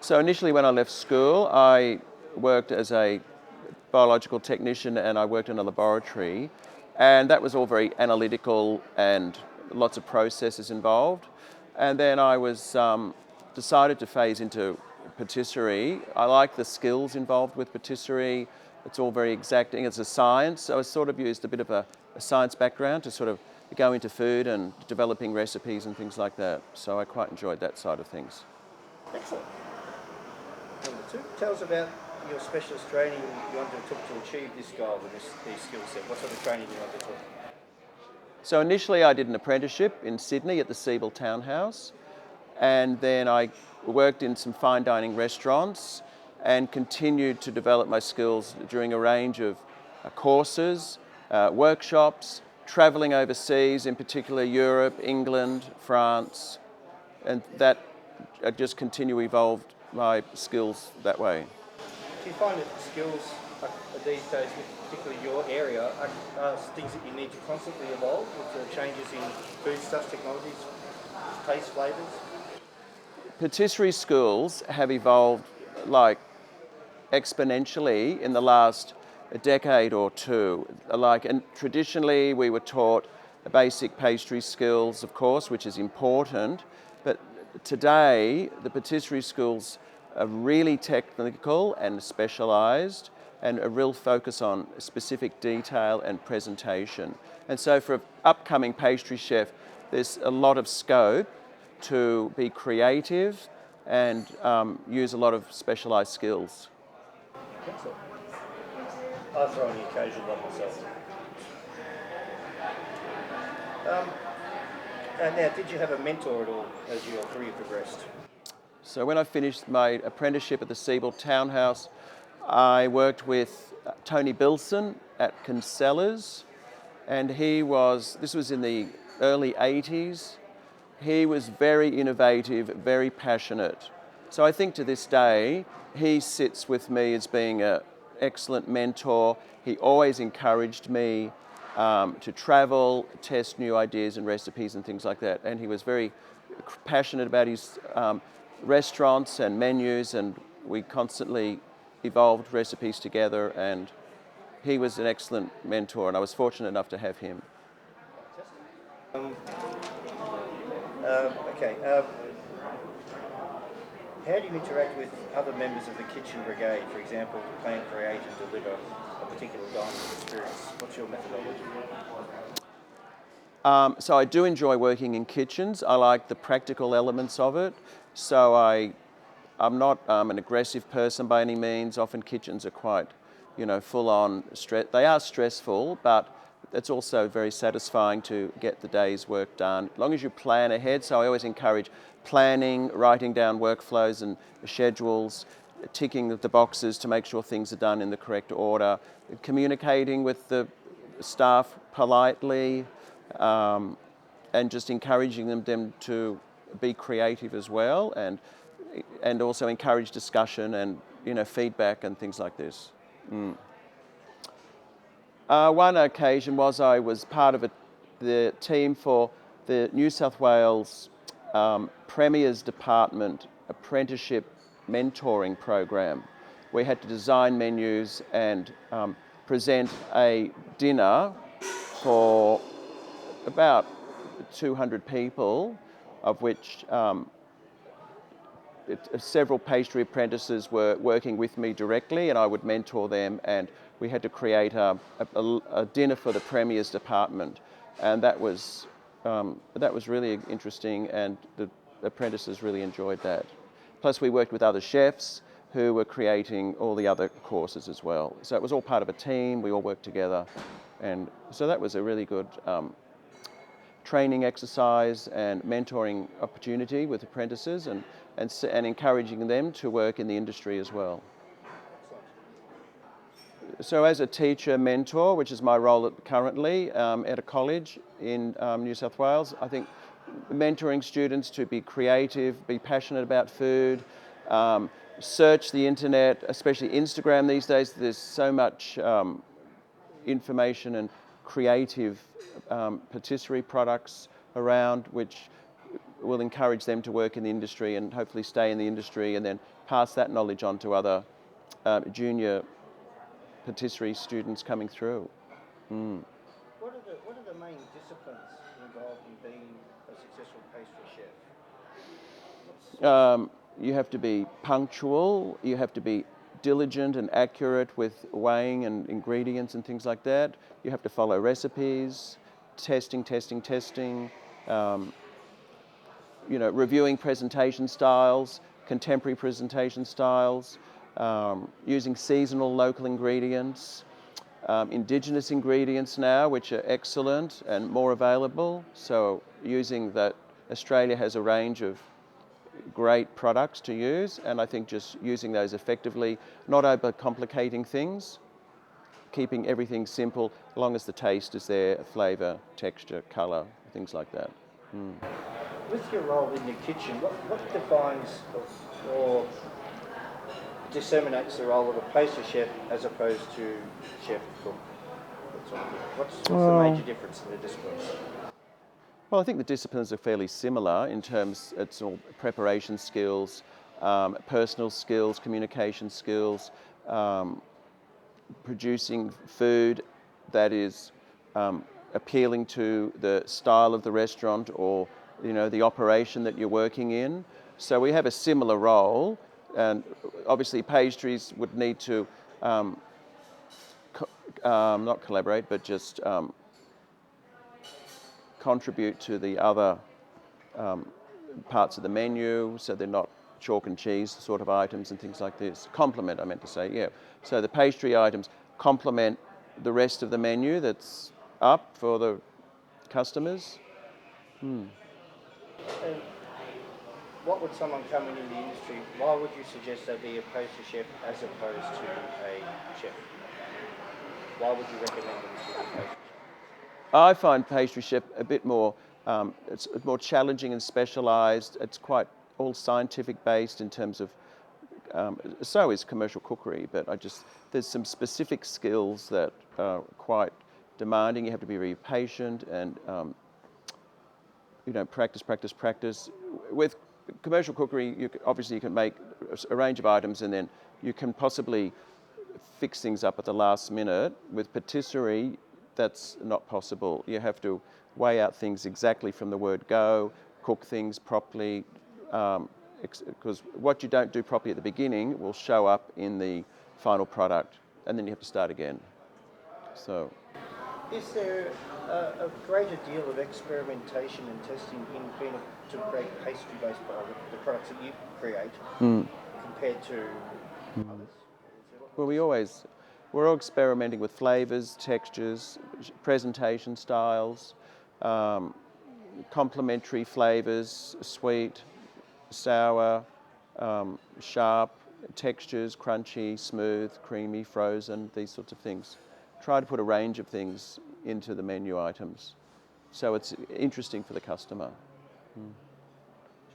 So initially when I left school, I worked as a biological technician and I worked in a laboratory, and that was all very analytical and lots of processes involved. And then I was decided to phase into patisserie. I like the skills involved with patisserie. It's all very exacting. It's a science, so I sort of used a bit of a science background to sort of go into food and developing recipes and things like that. So I quite enjoyed that side of things. Excellent. Number two, tell us about your specialist training you undertook to achieve this goal and these skill set. What sort of training you undertook? So initially I did an apprenticeship in Sydney at the Siebel Townhouse, and then I worked in some fine dining restaurants and continued to develop my skills during a range of courses, workshops, travelling overseas, in particular Europe, England, France, and that just continue to evolve my skills that way. Do you find that skills these days, particularly your area, are things that you need to constantly evolve with the changes in foodstuffs, technologies, taste, flavours? Patisserie schools have evolved like exponentially in the last decade or two. And traditionally we were taught the basic pastry skills, of course, which is important, but today the patisserie schools are really technical and specialised and a real focus on specific detail and presentation. And so for an upcoming pastry chef, there's a lot of scope to be creative and use a lot of specialised skills. Excellent. I throw in the occasional one myself. And now, did you have a mentor at all as your career progressed? So when I finished my apprenticeship at the Siebel Townhouse, I worked with Tony Bilson at Kinsellas, and this was in the early 80s. He was very innovative, very passionate. So I think to this day, he sits with me as being an excellent mentor. He always encouraged me to travel, test new ideas and recipes and things like that. And he was very passionate about his restaurants and menus, and we constantly evolved recipes together, and he was an excellent mentor, and I was fortunate enough to have him. Okay. How do you interact with other members of the kitchen brigade, for example, to plan, create and deliver a particular dining experience? What's your methodology? So I do enjoy working in kitchens. I like the practical elements of it. So I'm not an aggressive person by any means. Often kitchens are quite, full on stress. They are stressful, but it's also very satisfying to get the day's work done, as long as you plan ahead. So I always encourage planning, writing down workflows and schedules, ticking the boxes to make sure things are done in the correct order, communicating with the staff politely, and just encouraging them to be creative as well, and also encourage discussion and feedback and things like this. One occasion was I was part of the team for the New South Wales Premier's Department Apprenticeship Mentoring Program. We had to design menus and present a dinner for about 200 people, of which several pastry apprentices were working with me directly, and I would mentor them, and we had to create a dinner for the Premier's Department, and that was really interesting, and the apprentices really enjoyed that. Plus we worked with other chefs who were creating all the other courses as well. So it was all part of a team, we all worked together, and so that was a really good training exercise and mentoring opportunity with apprentices, and encouraging them to work in the industry as well. So as a teacher mentor, which is my role currently at a college in New South Wales, I think mentoring students to be creative, be passionate about food, search the internet, especially Instagram these days. There's so much information and creative patisserie products around, which will encourage them to work in the industry and hopefully stay in the industry and then pass that knowledge on to other junior patisserie students coming through. What are the main disciplines involved in being a successful pastry chef? You have to be punctual, you have to be diligent and accurate with weighing and ingredients and things like that. You have to follow recipes, testing, reviewing presentation styles, contemporary presentation styles, using seasonal local ingredients, indigenous ingredients now, which are excellent and more available. So using that, Australia has a range of great products to use, and I think just using those effectively, not overcomplicating things, keeping everything simple, as long as the taste is there, flavour, texture, colour, things like that. With your role in the kitchen, what defines or disseminates the role of a pastry chef as opposed to chef cook? What's the major difference in the disciplines? Well, I think the disciplines are fairly similar in terms it's all preparation skills, personal skills, communication skills, producing food that is appealing to the style of the restaurant or the operation that you're working in. So we have a similar role, and obviously pastries would need to not collaborate, but just contribute to the other parts of the menu, so they're not chalk and cheese sort of items and things like this. Complement, I meant to say, yeah. So the pastry items complement the rest of the menu that's up for the customers. And what would someone coming in the industry, why would you suggest they be a pastry chef as opposed to a chef? Why would you recommend them to be a pastry chef? I find pastry chef a bit more, it's more challenging and specialised. It's quite all scientific based in terms of, so is commercial cookery, but there's some specific skills that are quite demanding. You have to be very patient and, practice. With commercial cookery, obviously you can make a range of items and then you can possibly fix things up at the last minute. With patisserie, that's not possible. You have to weigh out things exactly from the word go, cook things properly, because what you don't do properly at the beginning will show up in the final product, and then you have to start again. So, is there a greater deal of experimentation and testing in being to create pastry-based products, the products that you create, compared to others? Well, we're all experimenting with flavours, textures, presentation styles, complementary flavours, sweet, sour, sharp, textures, crunchy, smooth, creamy, frozen, these sorts of things. Try to put a range of things into the menu items so it's interesting for the customer.